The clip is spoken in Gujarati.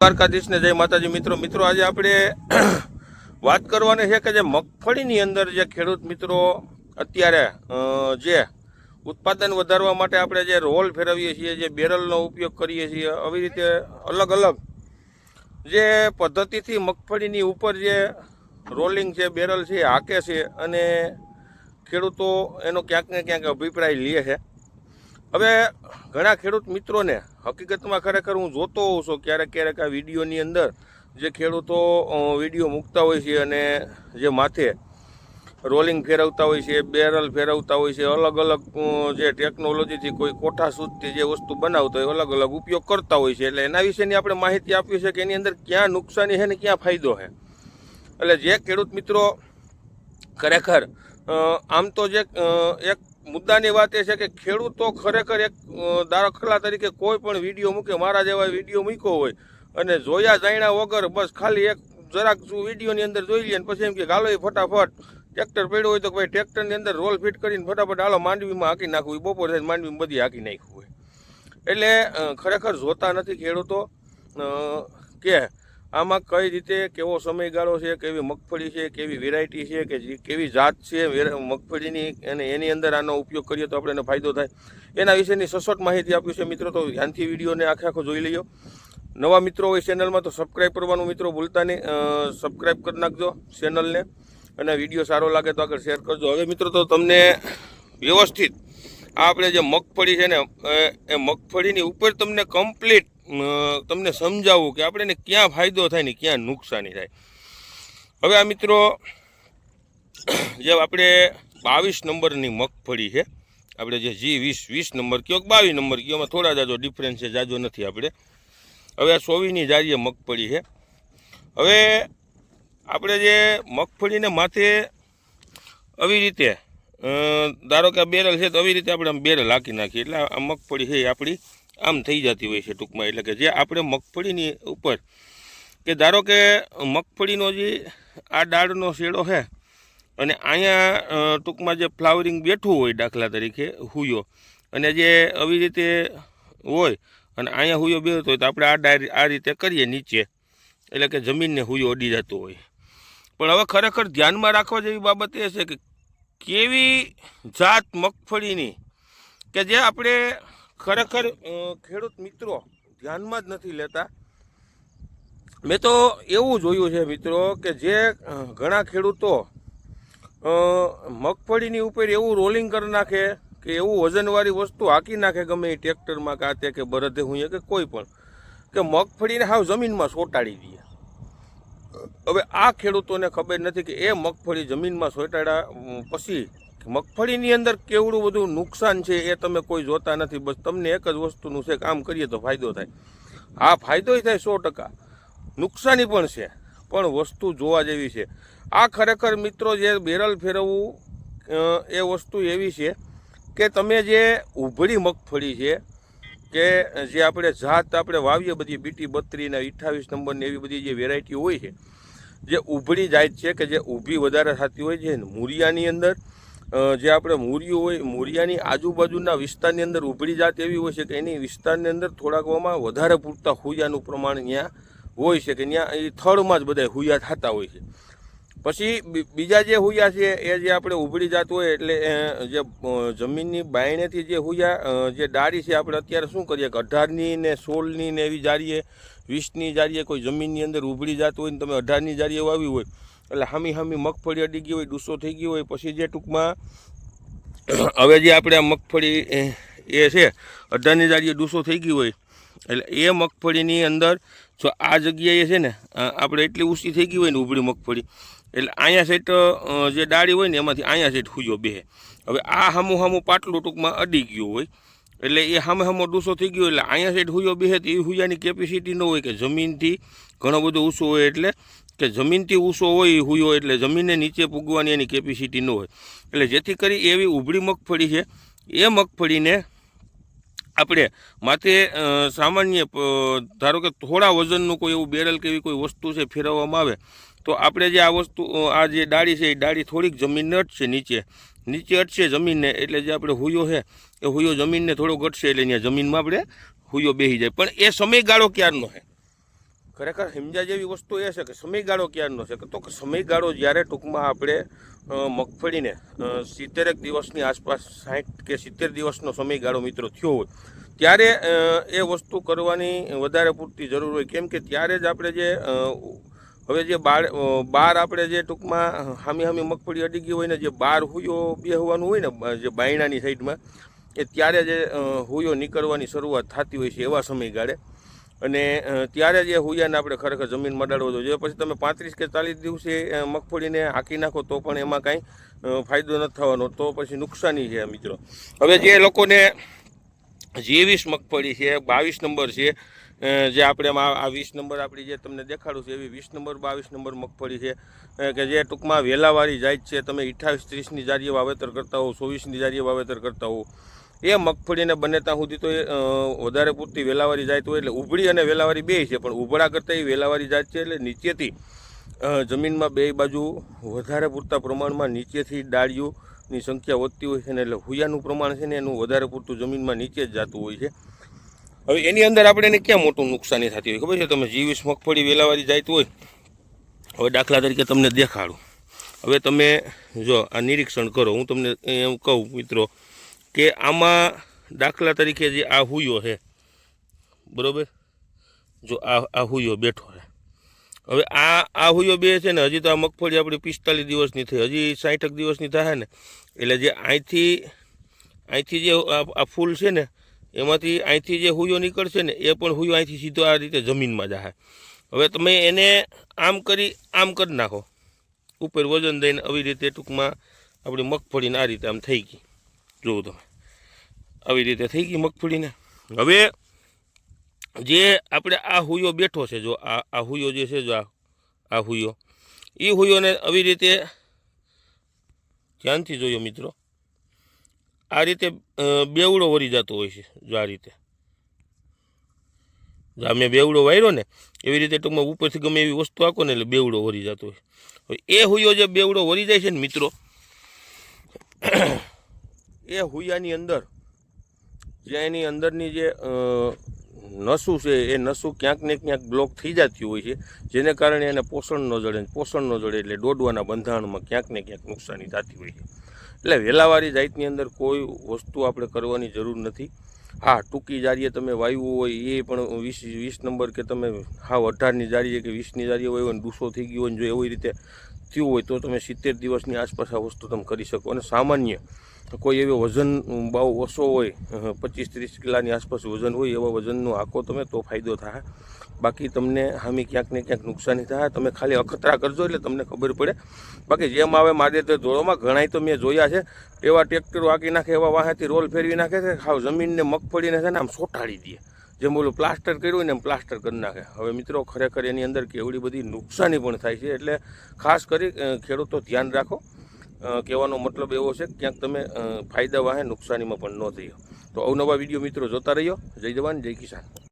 દ્વારકાધીશને જય માતાજી મિત્રો આજે આપણે વાત કરવાની છે કે જે મગફળીની અંદર જે ખેડૂત મિત્રો અત્યારે જે ઉત્પાદન વધારવા માટે આપણે જે રોલ ફેરવીએ છીએ, જે બેરલનો ઉપયોગ કરીએ છીએ, આવી રીતે અલગ અલગ જે પદ્ધતિથી મગફળીની ઉપર જે રોલિંગ છે, બેરલ છે, હાકે છે અને ખેડૂતો એનો ક્યાંક ને ક્યાંક અભિપ્રાય લે છે। હવે ઘણા ખેડૂત મિત્રોને હકીકતમાં ખરેખર હું જોતો હોઉં છું ક્યારેક આ વિડીયોની અંદર જે ખેડૂતો વિડીયો મૂકતા હોય છે અને જે માથે રોલિંગ ફેરવતા હોય છે, બેરલ ફેરવતા હોય છે, અલગ અલગ જે ટેકનોલોજીથી કોઈ કોઠા સૂતથી જે વસ્તુ બનાવતા હોય અલગ અલગ ઉપયોગ કરતા હોય છે। એટલે એના વિશેની આપણે માહિતી આપી છે કે એની અંદર ક્યાં નુકસાની છે ને ક્યાં ફાયદો છે। એટલે જે ખેડૂત મિત્રો ખરેખર આમ તો જે એક મુદ્દાની વાત એ છે કે ખેડૂતો ખરેખર એક દાખલા તરીકે કોઈ પણ વિડીયો મૂકે, મારા જેવા વિડીયો મૂક્યો હોય અને જોયા જાણ્યા વગર બસ ખાલી એક જરાક વિડીયોની અંદર જોઈ લે પછી એમ કે હાલો એ ફટાફટ ટ્રેક્ટર પડ્યું હોય તો ભાઈ ટ્રેક્ટરની અંદર રોલ ફિટ કરીને ફટાફટ હાલો માંડવીમાં હાંકી નાખવું, બપોર થઈને માંડવીમાં બધી હાંકી નાખ્યું હોય। એટલે ખરેખર જોતા નથી ખેડૂતો કે આમાં કઈ રીતે કેવો સમયગાળો છે, કેવી મગફળી છે, કેવી વેરાયટી છે, કે કેવી જાત છે મગફળીની અને એની અંદર આનો ઉપયોગ કરીએ તો આપણે ફાયદો થાય એના વિશેની સચોટ માહિતી આપી છે મિત્રો। તો ધ્યાનથી વિડીયોને આખો જોઈ લઈએ। નવા મિત્રો હોય ચેનલમાં તો સબસ્ક્રાઈબ કરવાનું મિત્રો ભૂલતા નહીં, સબસ્ક્રાઈબ કરી નાખજો ચેનલને અને વિડીયો સારો લાગે તો આગળ શેર કરજો। હવે મિત્રો તો તમને વ્યવસ્થિત આપણે જે મગફળી છે ને એ મગફળીની ઉપર તમને કમ્પ્લીટ તમને સમજાવું કે આપણે ક્યાં ફાયદો થાય ને ક્યાં નુકસાની થાય। હવે આ મિત્રો જે આપણે 22 નંબરની મગફળી છે, આપણે જે G20 નંબર કયો 22 નંબર કયો એમાં થોડા જાજો ડિફરન્સ છે, જાજો નથી આપણે। હવે આ 24ની જારીએ મગફળી છે। હવે આપણે જે મગફળીને માથે આવી રીતે ધારો કે આ બેરલ છે તો આવી રીતે આપણે આમ બેરલ હાંકી નાખીએ એટલે આ મગફળી છે એ આપણી આમ થઈ જતી હોય છે ટૂંકમાં। એટલે કે જે આપણે મગફળીની ઉપર કે ધારો કે મગફળીનો જે આ ડાળનો શેડો છે અને અહીંયા ટૂંકમાં જે ફ્લાવરિંગ બેઠું હોય દાખલા તરીકે હુયો અને જે આવી રીતે હોય અને અહીંયા હુયો બેઠો હોય તો આપણે આ રીતે કરીએ નીચે એટલે કે જમીનને હુયો અડી જતો હોય। પણ હવે ખરેખર ધ્યાનમાં રાખવા જેવી બાબત એ છે કે કેવી જાત મગફળીની કે જે આપણે ખરેખર ખેડૂત મિત્રો ધ્યાનમાં જ નથી લેતા। મેં તો એવું જોયું છે મિત્રો કે જે ઘણા ખેડૂતો મગફળીની ઉપર એવું રોલિંગ કરી નાખે કે એવું વજનવાળી વસ્તુ હાંકી નાખે ગમે એ ટ્રેક્ટરમાં કાતે કે બળદે હું કે કોઈ પણ કે મગફળીને હાવ જમીનમાં સોટાડી દે। હવે આ ખેડૂતોને ખબર નથી કે એ મગફળી જમીનમાં સોટાડ્યા પછી મગફળીની અંદર કેવડું બધું નુકસાન છે એ તમે કોઈ જોતા નથી। બસ તમને એક જ વસ્તુનું છે કામ કરીએ તો ફાયદો થાય। હા, ફાયદોય થાય 100%, નુકસાની પણ છે, પણ વસ્તુ જોવા જેવી છે। આ ખરેખર મિત્રો જે બેરલ ફેરવવું એ વસ્તુ એવી છે કે તમે જે ઉભળી મગફળી છે કે જે આપણે જાત આપણે વાવીએ બધી BT 32 ને 28 નંબરની એવી બધી જે વેરાયટી હોય છે જે ઉભળી જાત છે કે જે ઊભી વધારે થતી હોય છે મૂરિયાની અંદર જે આપણે મૂરિયું હોય મૂરિયાની આજુબાજુના વિસ્તારની અંદર ઉભળી જાત એવી હોય છે કે એની વિસ્તારની અંદર થોડાકમાં વધારે પૂરતા હુયાનું પ્રમાણ ત્યાં હોય છે કે ત્યાં એ થળમાં જ બધા હુયા થતા હોય છે। પછી બીજા જે હુયા છે એ જે આપણે ઉભળી જાત હોય એટલે જે જમીનની બાયણેથી જે હુયા જે ડાળી છે આપણે અત્યારે શું કરીએ કે 18ની ને 16ની ને એવી જારીએ 20ની જારીએ કોઈ જમીનની અંદર ઉભળી જાત હોય ને તમે 18ની જારીએ વાવી હોય એટલે હામી મગફળી અડી ગઈ હોય, ડૂસો થઈ ગયો હોય, પછી જે ટૂંકમાં હવે જે આપણે આ મગફળી એ છે 18ની જારીએ ડૂસો થઈ ગઈ હોય એટલે એ મગફળીની અંદર જો આ જગ્યાએ છે ને આપણે એટલી ઊંચી થઈ ગઈ હોય ને ઉભળી મગફળી એટલે અહીંયા સાઈડ જે ડાળી હોય ને એમાંથી અહીંયા સાઈડ હુયો બેસે। હવે આ હામું પાટલું ટૂંકમાં અડી ગયું હોય એટલે એ હામો ડૂસો થઈ ગયો એટલે અહીંયા સાઈડ હુયો બેસે તો એ હુયાની કેપેસિટી ન હોય કે જમીનથી ઘણો બધો ઊંચો હોય એટલે કે જમીનથી ઊંચો હોય એ હુયો એટલે જમીનને નીચે પૂગવાની એની કેપેસિટી ન હોય એટલે જેથી કરી એવી ઉભળી મગફળી છે એ મગફળીને આપણે માથે સામાન્ય ધારો કે થોડા વજનનું કોઈ એવું બેરલ કે એવી કોઈ વસ્તુ છે ફેરવવામાં આવે તો આપણે જે આ વસ્તુ આ જે ડાળી છે એ ડાળી થોડીક જમીનને અટશે નીચે અટશે જમીનને એટલે જે આપણે હુયો છે એ હુયો જમીનને થોડો ઘટશે એટલે ત્યાં જમીનમાં આપણે હુયો બેસી જાય। પણ એ સમયગાળો ક્યારનો છે ખરેખર સમજ્યા જેવી વસ્તુ એ છે કે સમયગાળો ક્યારનો છે તો કે સમયગાળો જ્યારે ટૂંકમાં આપણે મગફળીને 70 દિવસની આસપાસ 60 કે 70 દિવસનો સમયગાળો મિત્રો થયો હોય ત્યારે એ વસ્તુ કરવાની વધારે પૂરતી જરૂર હોય. કેમ કે ત્યારે જ આપણે જે હવે જે બાર આપણે જે ટૂંકમાં હામી મગફળી અડી ગઈ હોય ને જે બાર હુયો બેહવાનું હોય ને જે બાયણાની સાઈડમાં એ ત્યારે જે હુયો નીકળવાની શરૂઆત થતી હોય છે એવા સમયગાળે. અને ત્યારે જે હુયાને આપણે ખરેખર જમીનમાં ડાળવો જોઈએ. પછી તમે 35 કે 40 દિવસે મગફળીને હાંકી નાખો તો પણ એમાં કાંઈ ફાયદો નથી થવાનો, તો પછી નુકસાની છે મિત્રો. હવે જે લોકોને G20 મગફળી છે, 22 નંબર છે, જે આપણે આ 20 નંબર આપણી જે તમને દેખાડું છે એવી 20 નંબર 22 નંબર મગફળી છે કે જે ટૂંકમાં વેલાવાળી જાત છે. તમે 28-30ની જારીએ વાવેતર કરતા હો, 24ની જારીએ વાવેતર કરતા હો, એ મગફળીને બને ત્યાં સુધી તો એ વધારે પૂરતી વેલાવાળી જાત હોય એટલે ઉભળી અને વેલાવાળી બે છે, પણ ઉભળા કરતાં એ વેલાવાળી જાત છે એટલે નીચેથી જમીનમાં બે બાજુ વધારે પૂરતા પ્રમાણમાં નીચેથી ડાળીઓની સંખ્યા વધતી હોય છે ને એટલે હુયાનું પ્રમાણ છે ને એનું વધારે પૂરતું જમીનમાં નીચે જ જતું હોય છે. હવે એની અંદર આપણે એને ક્યાં મોટું નુકસાની થતી હોય ખબર છે? તમે G20 મગફળી વેલાવાળી જાત હોય, હવે દાખલા તરીકે તમને દેખાડું. હવે તમે જો આ નિરીક્ષણ કરો, હું તમને એમ કહું મિત્રો કે આમાં દાખલા તરીકે જે આ હુયો છે બરાબર, જો આ હુયો બેઠો છે. હવે આ હુયો બે છે ને હજી તો આ મગફળી આપણી 45 દિવસની થઈ, હજી 60 દિવસની થાય ને એટલે જે અહીંથી જે આ ફૂલ છે ને એમાંથી અહીંથી જે હુયો નીકળશે ને એ પણ હુયો અહીંથી સીધો આ રીતે જમીનમાં જાય. હવે તમે એને આમ કરી નાખો, ઉપર વજન દઈને આવી રીતે ટૂંકમાં આપણી મગફળીને આ રીતે આમ થઈ ગઈ. જુઓ તમે આવી રીતે થઈ ગઈ મગફળીને. હવે જે આપણે આ હુયો બેઠો છે, જો આ હુયો જે છે, જો આ હુયો, એ હુયોને આવી રીતે ધ્યાનથી જોયો મિત્રો, આ રીતે બેવડો વળી જતો હોય છે. જો આ રીતે મેં બેવડો વાર્યો ને એવી રીતે ટૂંકમાં ઉપરથી ગમે એવી વસ્તુ આખો ને એટલે બેવડો વળી જતો હોય. હવે એ હુયો જે બેવડો વળી જાય છે ને મિત્રો, એ હુયાની અંદર જે એની અંદરની જે નસું છે એ નસું ક્યાંક ને ક્યાંક બ્લોક થઈ જતી હોય છે, જેને કારણે એને પોષણ ન જડે એટલે દોડવાના બંધારણમાં ક્યાંક ને ક્યાંક નુકસાની થતી હોય છે. એટલે વેલાવાળી જાતની અંદર કોઈ વસ્તુ આપણે કરવાની જરૂર નથી. હા, ટૂંકી જારીએ તમે વાવ્યું હોય એ પણ 20 નંબર કે તમે 18ની જારીએ કે 20ની જારીએ વાવ્યું હોય ડૂસો થઈ ગયો હોય, જો એવી રીતે થયું હોય તો તમે 70 દિવસની આસપાસ આ વસ્તુ તમે કરી શકો. અને સામાન્ય કોઈ એવો વજન બહુ ઓછો હોય, 25-30 કિલોની આસપાસ વજન હોય, એવા વજનનો આંકો તમે તો ફાયદો થાય. બાકી તમને હામી ક્યાંક ને ક્યાંક નુકસાની થાય. તમે ખાલી અખતરા કરજો એટલે તમને ખબર પડે. બાકી જેમ આવે મારે તો ધોળોમાં ઘણાય તો મેં જોયા છે, એવા ટ્રેક્ટરો હાંકી નાખે, એવા વાહેથી રોલ ફેરવી નાખે છે, ખાવ જમીનને મગફળીને છે ને આમ સોટાડી દે, જેમ બોલું પ્લાસ્ટર કર્યું હોય ને એમ પ્લાસ્ટર કરી નાખે. હવે મિત્રો ખરેખર એની અંદર કેવડી બધી નુકસાની પણ થાય છે. એટલે ખાસ કરી ખેડૂતો ધ્યાન રાખો. કહેવાનો મતલબ એવો છે કે ક્યાંક તમે ફાયદા વાહે નુકસાનીમાં પણ ન થયો. તો અવનવા વિડીયો મિત્રો જોતા રહ્યો. જય જવાન, જય કિસાન.